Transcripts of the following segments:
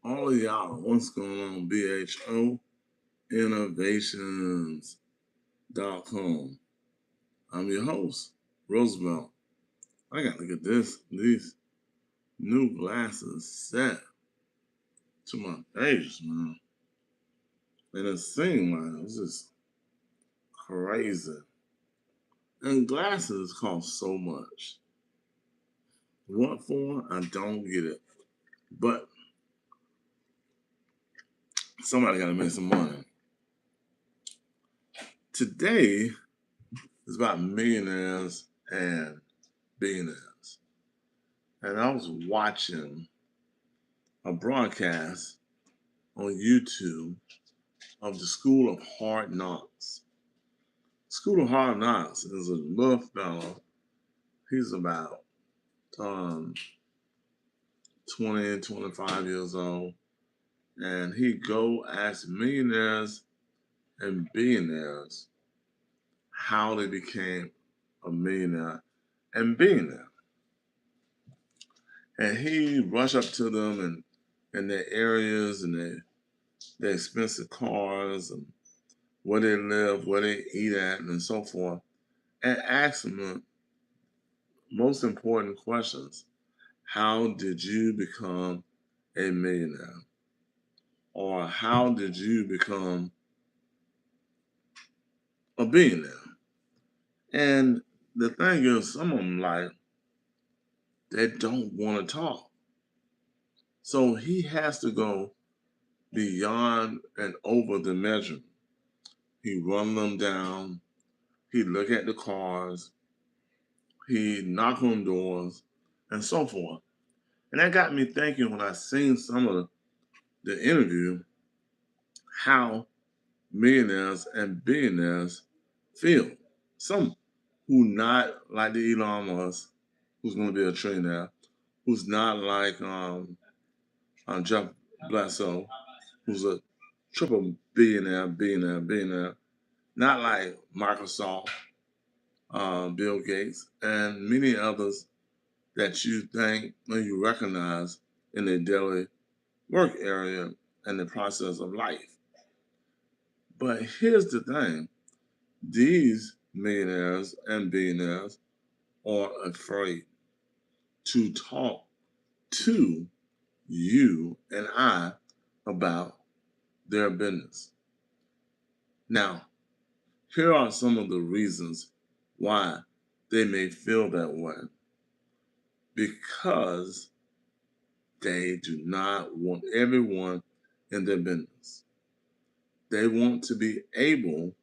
All of y'all, what's going on? BHO Innovations.com. I'm your host, Roosevelt. I got to get these new glasses set to my face, man. And it seems like it's just crazy. And glasses cost so much. What for? I don't get it. But somebody got to make some money. Today is about millionaires and billionaires. And I was watching a broadcast on YouTube of the School of Hard Knocks. School of Hard Knocks is a little fellow. He's about um, 20, 25 years old. And he go ask millionaires and billionaires how they became a millionaire and billionaire. And he rush up to them and their areas and their expensive cars and where they live, where they eat at, and so forth, and ask them the most important questions. How did you become a millionaire? Or how did you become a billionaire? And the thing is, some of them they don't want to talk. So he has to go beyond and over the measure. He run them down. He look at the cars. He knock on doors and so forth. And that got me thinking when I seen some of the interview, how millionaires and billionaires feel. Some who not like the Elon Musk, who's going to be a trillionaire, who's not like Jeff Bezos, who's a triple billionaire, not like Microsoft, Bill Gates, and many others that you think and you recognize in their daily work area and the process of life. But here's the thing. These millionaires and billionaires are afraid to talk to you and I about their business. Now, here are some of the reasons why they may feel that way. Because they do not want everyone in their business. They want to be able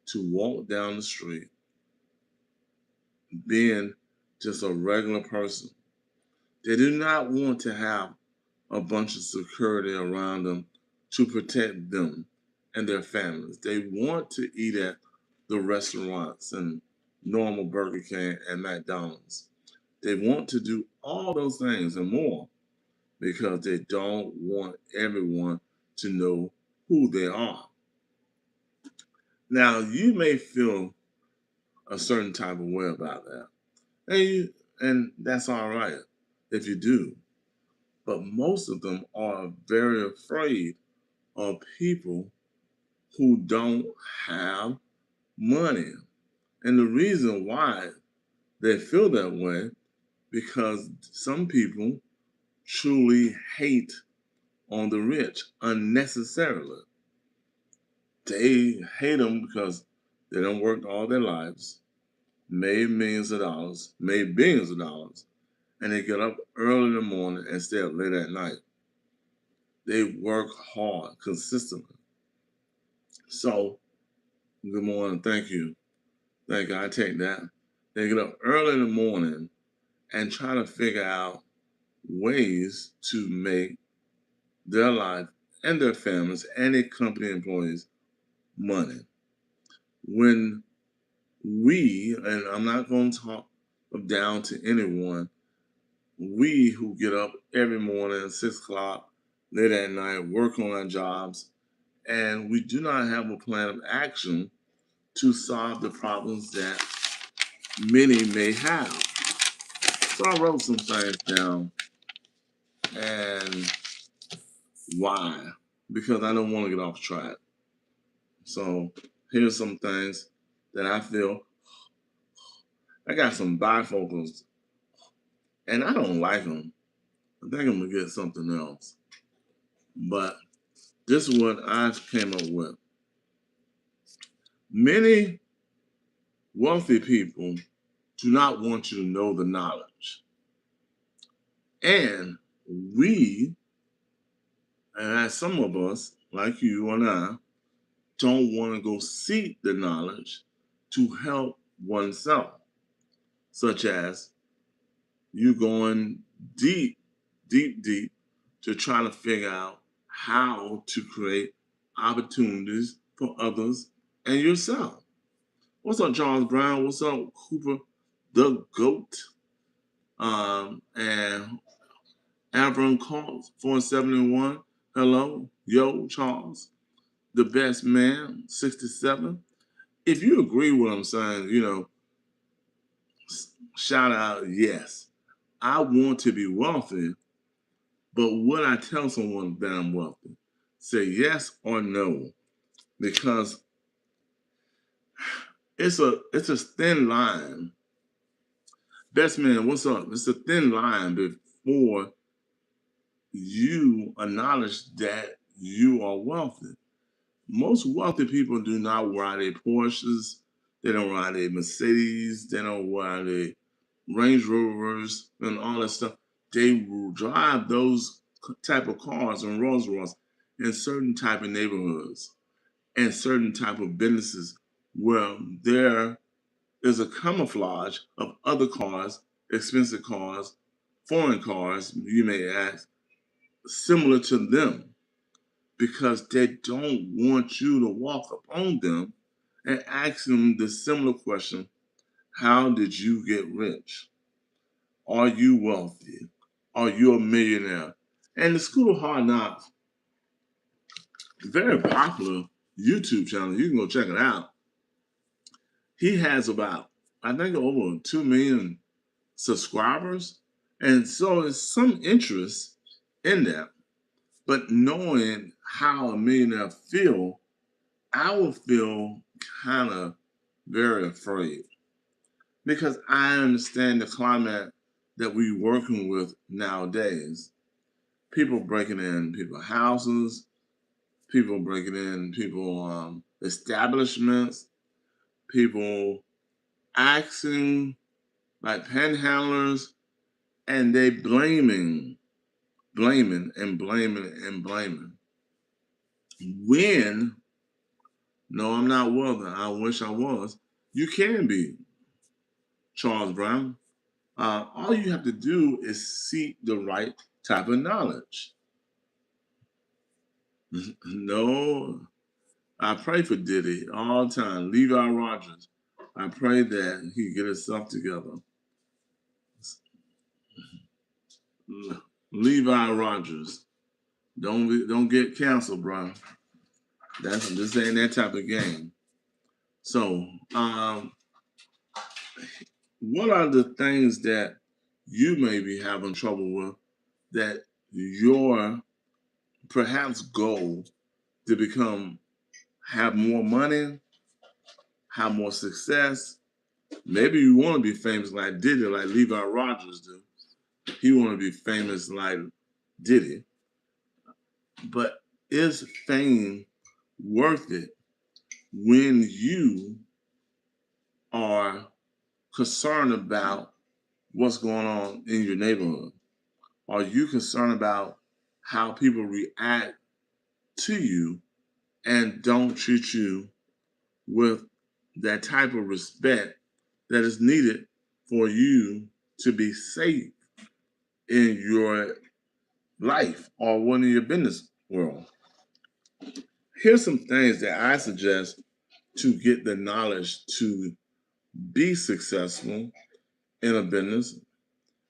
to walk down the street being just a regular person. They do not want to have a bunch of security around them to protect them and their families. They want to eat at the restaurants and normal Burger King and McDonald's. They want to do all those things and more because they don't want everyone to know who they are. Now, you may feel a certain type of way about that. And that's all right if you do. But most of them are very afraid of people who don't have money. And the reason why they feel that way, because some people truly hate on the rich unnecessarily. They hate them because they don't work all their lives, made millions of dollars, made billions of dollars, and they get up early in the morning and stay up late at night. They work hard consistently. So, good morning, thank you. Thank you, I take that. They get up early in the morning and try to figure out ways to make their life and their families and their company employees money. When and I'm not going to talk down to anyone, we who get up every morning at 6 o'clock, late at night, work on our jobs, and we do not have a plan of action to solve the problems that many may have. So I wrote some things down, and Why? Because I don't want to get off track. So here's some things that I feel. I got some bifocals, and I don't like them. I think I'm gonna get something else. But this is what I came up with. Many wealthy people do not want you to know the knowledge. And we, and some of us, like you and I, don't want to go seek the knowledge to help oneself, such as you going deep, deep to try to figure out how to create opportunities for others and yourself. What's up, Charles Brown? What's up, Cooper the GOAT? And Avron Calls 471. Hello, yo, Charles, the best man, 67. If you agree with what I'm saying, shout out, yes. I want to be wealthy, but would I tell someone that I'm wealthy? Say yes or no, because it's a thin line. Best man, what's up? It's a thin line before you acknowledge that you are wealthy. Most wealthy people do not ride their Porsches. They don't ride their Mercedes. They don't ride their Range Rovers and all that stuff. They will drive those type of cars and Rolls Royce in certain type of neighborhoods and certain type of businesses where there is a camouflage of other cars, expensive cars, foreign cars, you may ask, similar to them, because they don't want you to walk up on them and ask them the similar question: how did you get rich? Are you wealthy? Are you a millionaire? And the School of Hard Knocks, very popular YouTube channel. You can go check it out. He has about, I think, over 2 million subscribers. And so there's some interest in that. But knowing how a millionaire feel, I would feel kind of very afraid, because I understand the climate that we're working with nowadays. People breaking in people's houses, people breaking in people establishments, people acting like panhandlers, and they blaming. When, no, I'm not wealthy. I wish I was. You can be, Charles Brown. All you have to do is seek the right type of knowledge. No, I pray for Diddy all the time. Levi Rogers. I pray that he get himself together. Levi Rogers. Don't get canceled, bro. This ain't that type of game. So, what are the things that you may be having trouble with, that your perhaps goal to have more money, have more success? Maybe you want to be famous like Diddy, like Levi Rogers do. He want to be famous like Diddy. But is fame worth it when you are concerned about what's going on in your neighborhood? Are you concerned about how people react to you and don't treat you with that type of respect that is needed for you to be safe in your life or one of your business world? Here's some things that I suggest to get the knowledge to be successful in a business.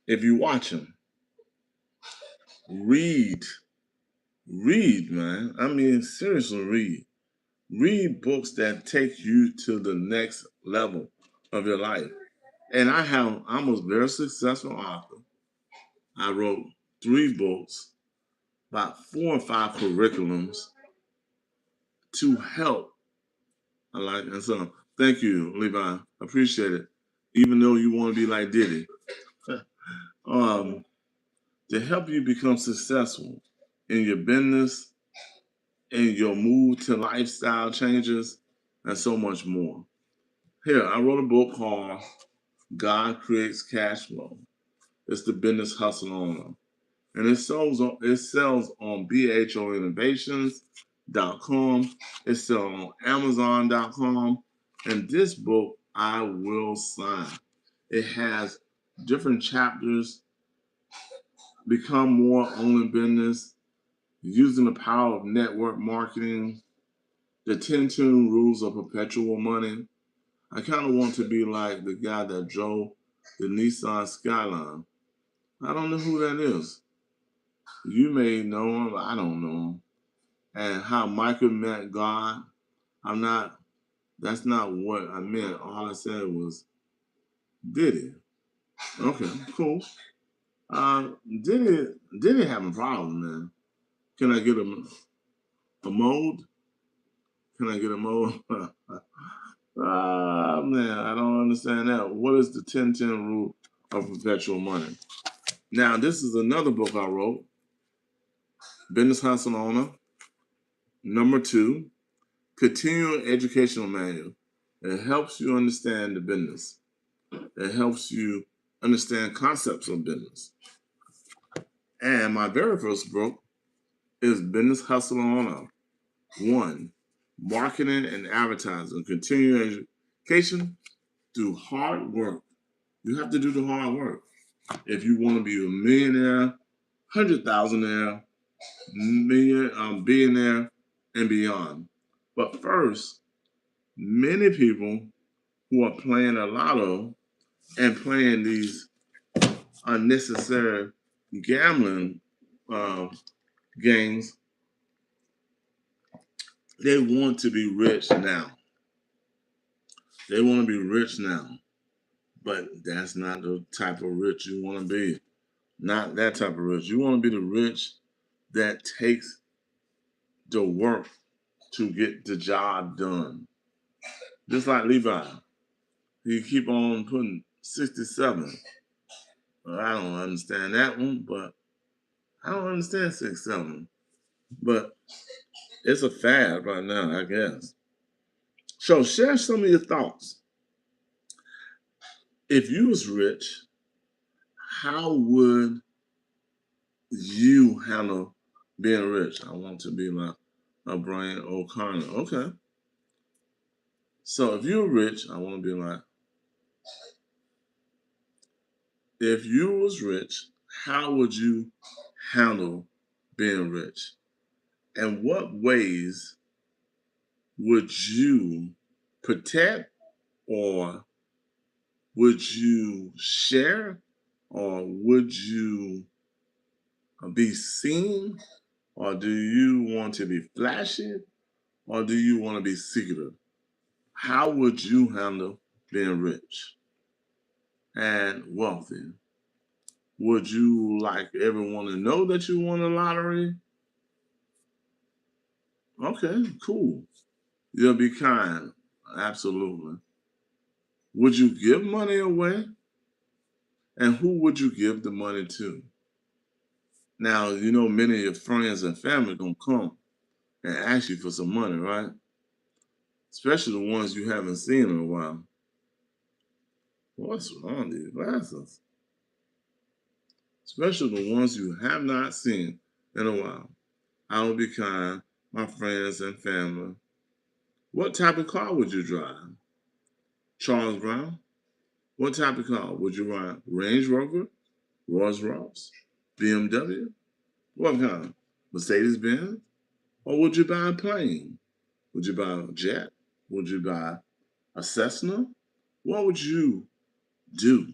If you watch them, read, man. I mean, seriously, read. Read books that take you to the next level of your life. And I'm a very successful author. I wrote 3 books. about 4 or 5 curriculums to help. I like and so thank you, Levi. Appreciate it. Even though you want to be like Diddy, um, to help you become successful in your business, in your move to lifestyle changes, and so much more. Here, I wrote a book called God Creates Cash Flow. It's the business hustle owner. And it sells on bhoinnovations.com. It sells on amazon.com. And this book I will sign. It has different chapters, become more owning business, using the power of network marketing, the 10 tune rules of perpetual money. I kind of want to be like the guy that drove the Nissan Skyline. I don't know who that is. You may know him, but I don't know him. And how Michael met God, I'm not, that's not what I meant. All I said was, Diddy. Okay, cool. Uh, Diddy, Diddy having a problem, man. Can I get a mold? Can I get a mold? Ah, man, I don't understand that. What is the 10-10 rule of perpetual money? Now, this is another book I wrote, Business Hustle Owner. Number 2, Continuing Educational Manual. It helps you understand the business. It helps you understand concepts of business. And my very first book is Business Hustle Owner 1, Marketing and Advertising, Continuing Education through Hard Work. You have to do the hard work. If you want to be a millionaire, 100,000aire, billionaire, and beyond. But first, many people who are playing a lotto and playing these unnecessary gambling uh, games, they want to be rich now. They want to be rich now. But that's not the type of rich you want to be. Not that type of rich. You want to be the rich that takes the work to get the job done. Just like Levi. He keep on putting 67. Well, I don't understand that one, but I don't understand 67. But it's a fad right now, I guess. So share some of your thoughts. If you was rich, how would you handle being rich? I want to be like a Brian O'Connor. Okay. So if you're rich, I want to be like, if you was rich, how would you handle being rich? And what ways would you protect, or would you share, or would you be seen, or do you want to be flashy, or do you want to be secretive? How would you handle being rich and wealthy? Would you like everyone to know that you won the lottery? Okay, cool. You'll be kind. Absolutely. Would you give money away? And who would you give the money to? Now, you know many of your friends and family gonna come and ask you for some money, right? Especially the ones you haven't seen in a while. What's wrong with these glasses? Especially the ones you have not seen in a while. I will be kind, my friends and family. What type of car would you drive? Charles Brown? What type of car? Would you ride Range Rover, Rolls Royce, BMW? What kind? Mercedes Benz? Or would you buy a plane? Would you buy a jet? Would you buy a Cessna? What would you do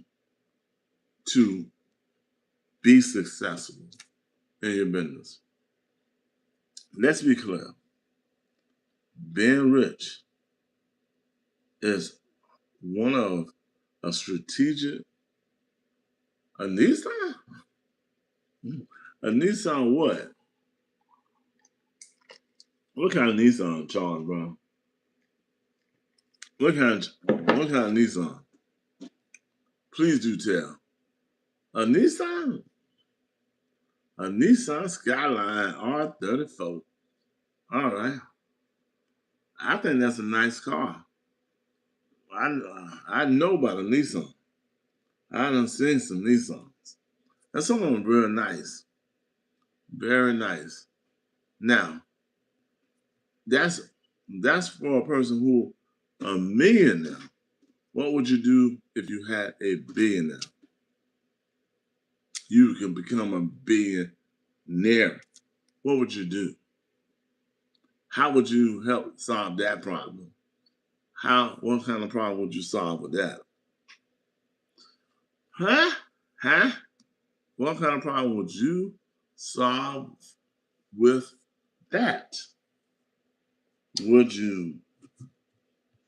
to be successful in your business? Let's be clear. Being rich is one of a strategic, a Nissan? A Nissan what? What kind of Nissan, Charles, bro? What kind of Nissan? Please do tell. A Nissan? A Nissan Skyline R34. All right. I think that's a nice car. I know about a Nissan. I done seen some Nissans. And some of them real nice. Very nice. Now, that's that's for a person who a millionaire. What would you do if you had a billionaire? You can become a billionaire. What would you do? How would you help solve that problem? What kind of problem would you solve with that? Huh? Huh? What kind of problem would you solve with that? Would you,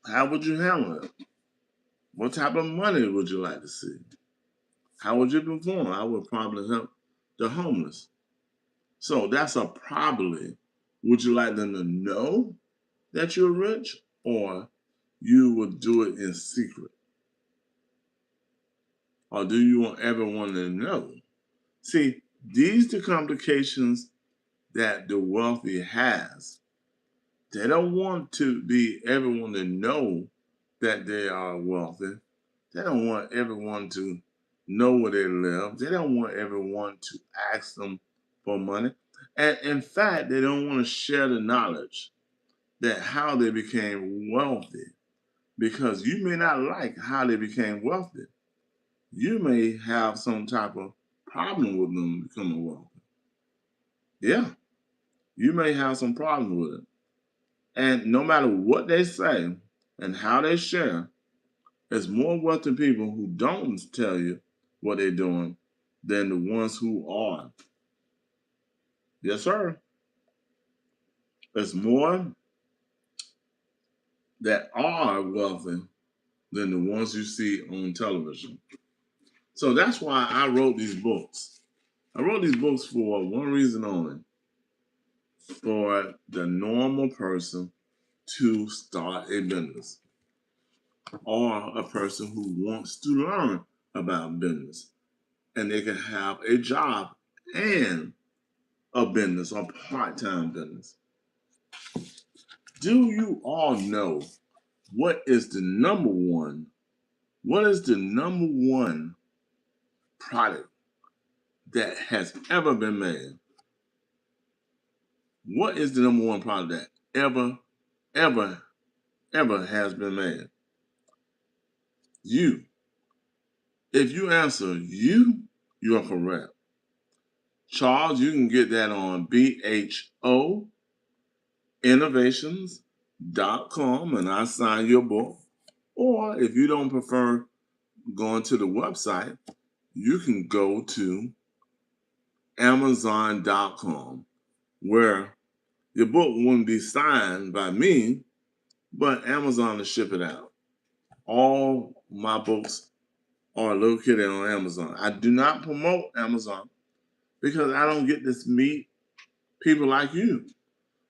how would you handle it? What type of money would you like to see? How would you perform? I would probably help the homeless. So that's a probably. Would you like them to know that you're rich, or you would do it in secret? Or do you want everyone to know? See, these the complications that the wealthy has. They don't want to be everyone to know that they are wealthy. They don't want everyone to know where they live. They don't want everyone to ask them for money. And in fact, they don't want to share the knowledge that how they became wealthy, because you may not like how they became wealthy. You may have some type of problem with them becoming wealthy. Yeah, you may have some problem with it. And no matter what they say and how they share, there's more wealthy people who don't tell you what they're doing than the ones who are. Yes, sir. There's more that are wealthy than the ones you see on television. So that's why I wrote these books. I wrote these books for one reason only, for the normal person to start a business, or a person who wants to learn about business, and they can have a job and a business or part-time business. Do you all know what is the number one? What is the number one product that has ever been made? What is the number one product that ever, ever has been made? You. If you answer you are correct. Charles, you can get that on bhoinnovations.com and I sign your book. Or if you don't prefer going to the website, you can go to Amazon.com, where your book wouldn't be signed by me, but Amazon will ship it out. All my books are located on Amazon. I do not promote Amazon because I don't get to meet people like you.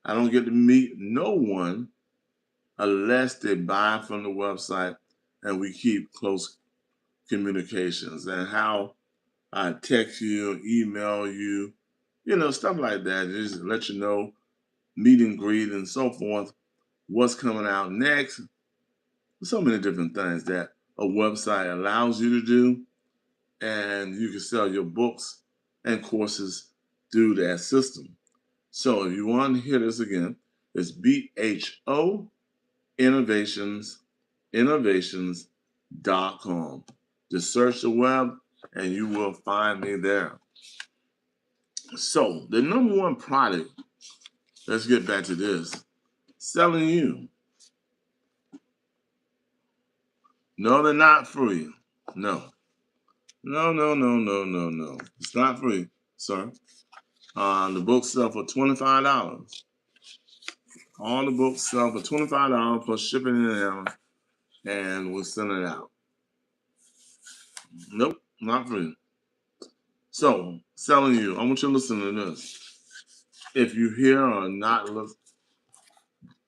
I don't get to meet no one unless they buy from the website and we keep close communications. And how I text you, email you, stuff like that. Just let you know, meet and greet and so forth, what's coming out next. So many different things that a website allows you to do. And you can sell your books and courses through that system. So if you want to hear this again, it's BHO innovations.com. Just search the web and you will find me there. So the number one product, let's get back to this, selling you. No, they're not free. No. No, no, no, no, no, no. It's not free, sir. The books sell for $25. All the books sell for $25 plus shipping and handling, and we'll send it out. Nope, not free. So, selling you, I want you to listen to this. If you hear or not,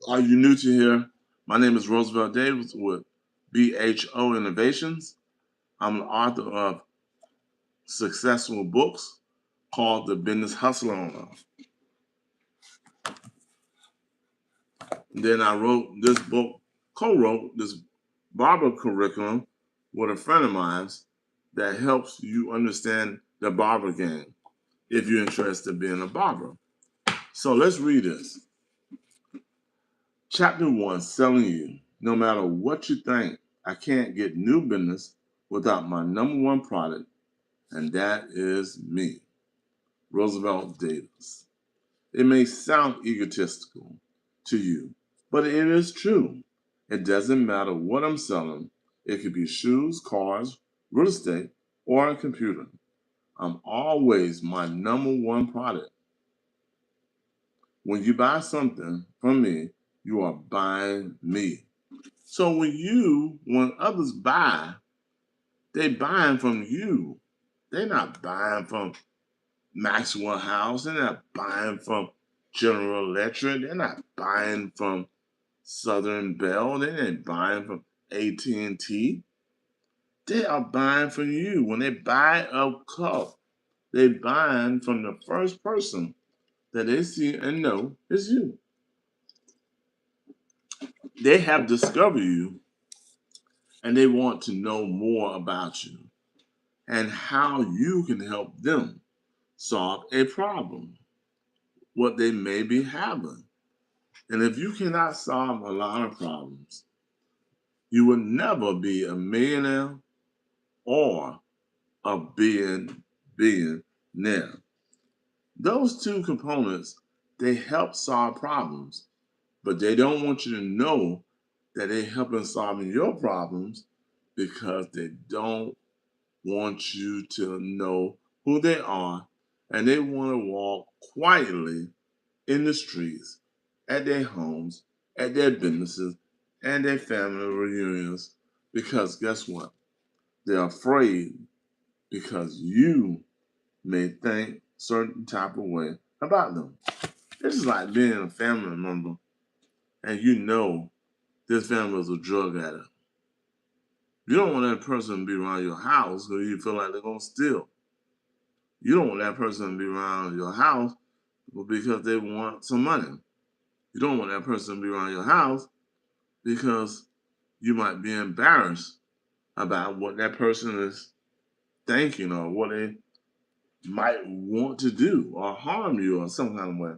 Are you new to here? My name is Roosevelt Davis with BHO Innovations. I'm the author of successful books called The Business Hustle Owner. Then I wrote this book, co-wrote this barber curriculum with a friend of mine that helps you understand the barber game if you're interested in being a barber. So let's read this. Chapter 1, selling you. No matter what you think, I can't get new business without my number one product, and that is me, Roosevelt Davis. It may sound egotistical to you, but it is true. It doesn't matter what I'm selling. It could be shoes, cars, real estate, or a computer. I'm always my number one product. When you buy something from me, you are buying me. So when others buy, they buying from you. They're not buying from Maxwell House. They're not buying from General Electric. They're not buying from Southern Bell. They're not buying from AT&T. They are buying from you. When they buy a cup, they buying from the first person that they see and know is you. They have discovered you and they want to know more about you and how you can help them solve a problem, what they may be having. And if you cannot solve a lot of problems, you will never be a millionaire or a billionaire. Those two components, they help solve problems, but they don't want you to know that they help in solving your problems because they don't want you to know who they are and they want to walk quietly in the streets, at their homes, at their businesses, and their family reunions because guess what? They're afraid because you may think certain type of way about them. This is like being a family member and you know this family is a drug addict. You don't want that person to be around your house because you feel like they're going to steal. You don't want that person to be around your house because they want some money. You don't want that person to be around your house because you might be embarrassed about what that person is thinking or what they might want to do or harm you or some kind of way.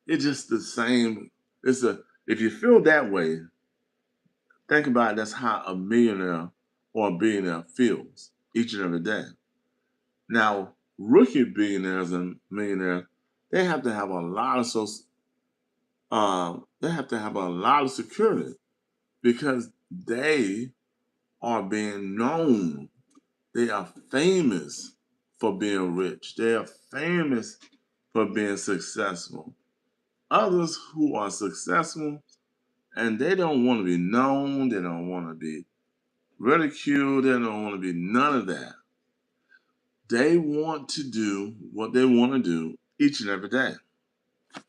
It's just the same. If you feel that way, think about it, that's how a millionaire or a billionaire feels each and every day. Now, rookie billionaires and millionaires, they have to have a lot of they have to have a lot of security because they are being known. They are famous for being rich. They are famous for being successful. Others who are successful and they don't want to be known, they don't want to be ridiculed, they don't want to be none of that. They want to do what they want to do each and every day.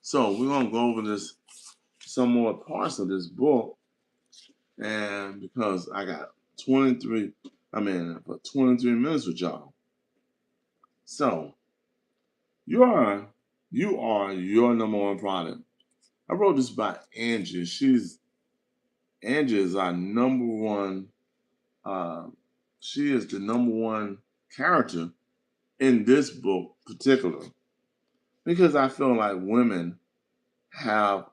So we're gonna go over this some more parts of this book, and because I got 23, for 23 minutes with y'all. So you are your number one product. I wrote this by Angie. Angie is our number one. Uh, she is the number one character in this book, particular, because I feel like women have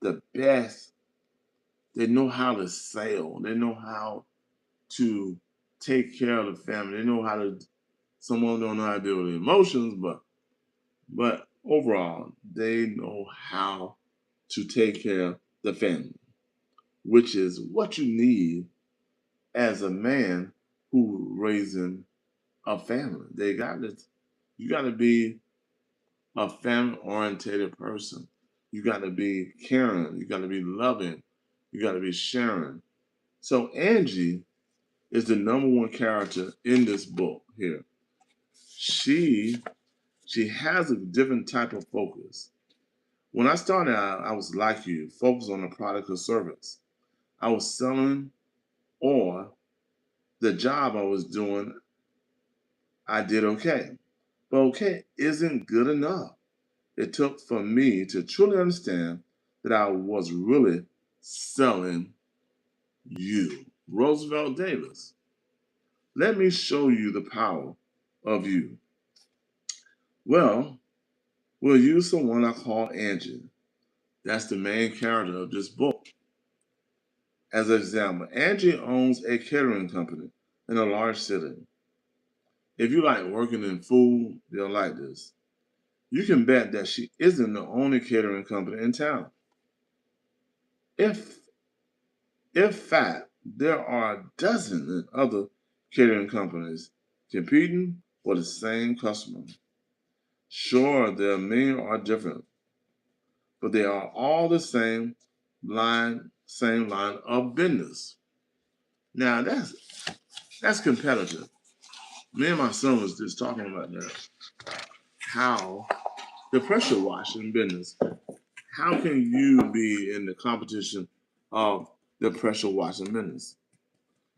the best. They know how to sell. They know how to take care of the family. They know how to. Someone don't know how to deal with emotions, but overall, they know how to take care of the family, which is what you need as a man who raising a family. You got to be a family orientated person. You got to be caring. You got to be loving. You got to be sharing. So Angie is the number one character in this book here. She she has a different type of focus. When I started out, I was like you, focused on the product or service I was selling or the job I was doing. I did okay. But okay isn't good enough. It took for me to truly understand that I was really selling you. Roosevelt Davis. Let me show you the power of you. Well, we'll use someone I call Angie. That's the main character of this book. As an example, Angie owns a catering company in a large city. If you like working in food, you'll like this. You can bet that she isn't the only catering company in town. If In fact, there are dozens of other catering companies competing for the same customer. Sure, their menu are different, but they are all the same line of business. Now that's competitive. Me and my son was just talking about that. How the pressure washing business. How can you be in the competition of the pressure washing business?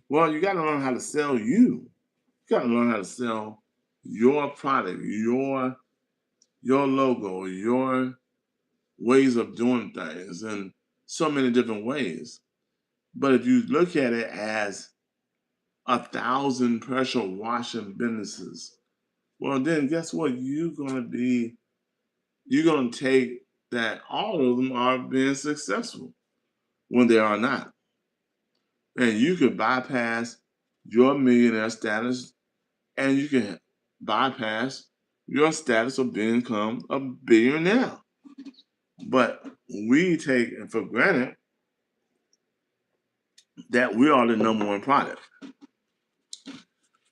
Well, you got to learn how to sell you. You got to learn how to sell your product, your logo, your ways of doing things in so many different ways. But if you look at it as 1,000 pressure washing businesses, well, then guess what? You're gonna take that all of them are being successful when they are not. And you could bypass your millionaire status and you can bypass your status of become a billionaire. But we take it for granted that we are the number one product.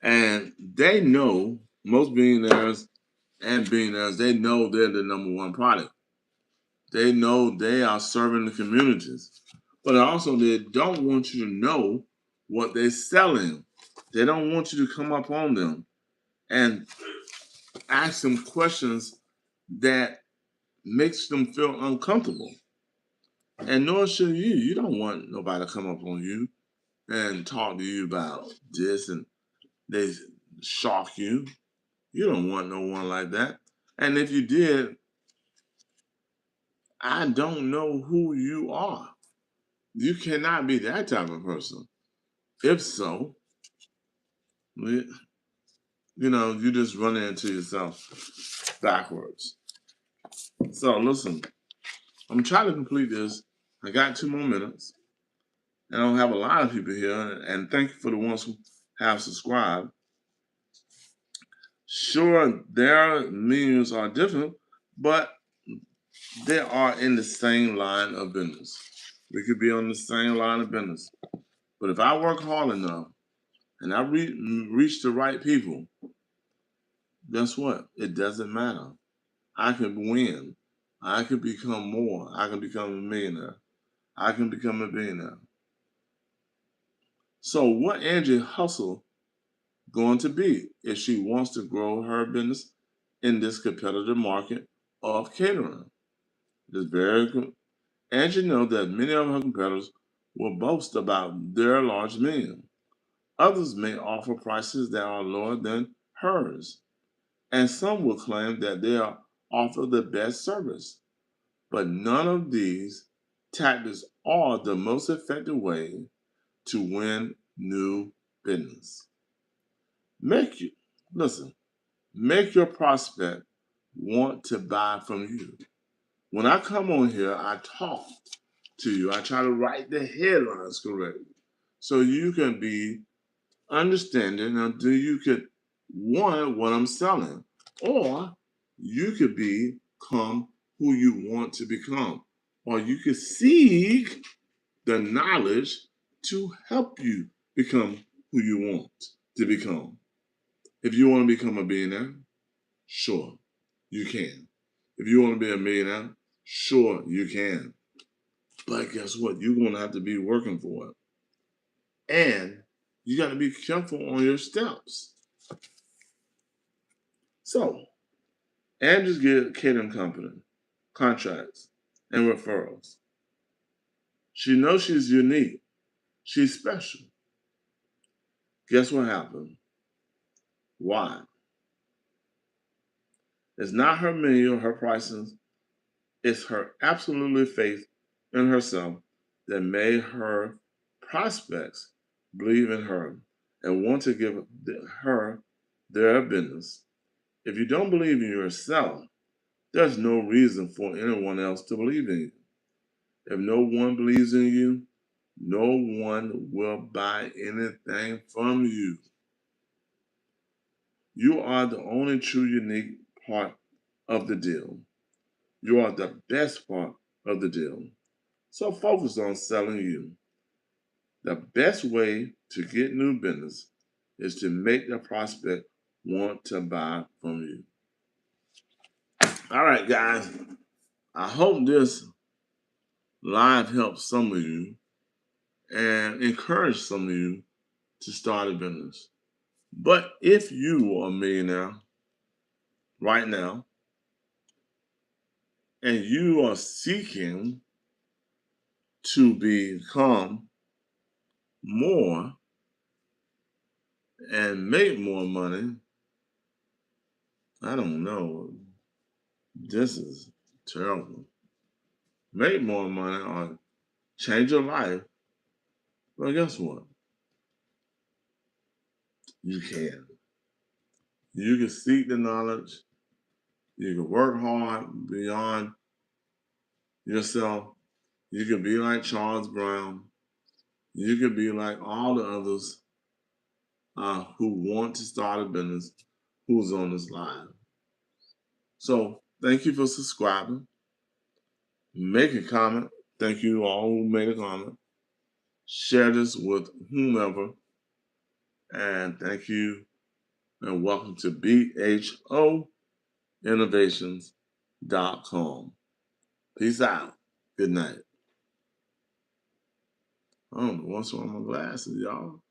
And they know, most billionaires and billionaires, they know they're the number one product. They know they are serving the communities. But also, they don't want you to know what they're selling. They don't want you to come up on them and ask them questions that makes them feel uncomfortable. And nor should you. You don't want nobody to come up on you and talk to you about this and they shock you. You don't want no one like that. And if you did, I don't know who you are. You cannot be that type of person. If so, you just run into yourself backwards. So listen, I'm trying to complete this. I got 2 more minutes. I don't have a lot of people here, and thank you for the ones who have subscribed. Sure, their menus are different, but they are in the same line of business. We could be on the same line of business. But if I work hard enough and I reach the right people, guess what? It doesn't matter. I can win. I can become more. I can become a millionaire. I can become a billionaire. So what Angie Hustle going to be if she wants to grow her business in this competitive market of catering? It's very and you know that many of her competitors will boast about their large menu. Others may offer prices that are lower than hers, and some will claim that they offer the best service. But none of these tactics are the most effective way to win new business. Make you listen, make your prospect want to buy from you. When I come on here, I talk to you. I try to write the headlines correctly so you can be understanding until you could want what I'm selling, or you could become who you want to become, or you could seek the knowledge to help you become who you want to become. If you want to become a billionaire, sure, you can. If you want to be a millionaire, sure, you can. But guess what? You're going to have to be working for it. And you got to be careful on your steps. So, Andrew's catering company. contracts, and referrals. She knows she's unique. She's special. Guess what happened? Why? It's not her menu or her prices. It's her absolutely faith in herself that made her prospects believe in her and want to give her their business. If you don't believe in yourself, there's no reason for anyone else to believe in you. If no one believes in you, no one will buy anything from you. You are the only true unique part of the deal. You are the best part of the deal. So focus on selling you. The best way to get new business is to make the prospect want to buy from you. All right, guys. I hope this live helps some of you and encourage some of you to start a business. But if you are a millionaire right now and you are seeking to become more and make more money, I don't know. This is terrible. Make more money or change your life. Well, guess what? You can. You can seek the knowledge. You can work hard beyond yourself. You can be like Charles Brown. You can be like all the others who want to start a business who's on this live. So thank you for subscribing. Make a comment. Thank you all who made a comment. Share this with whomever. And thank you and welcome to BHOinnovations.com. Peace out. Good night. I don't know what's wrong with my glasses, y'all.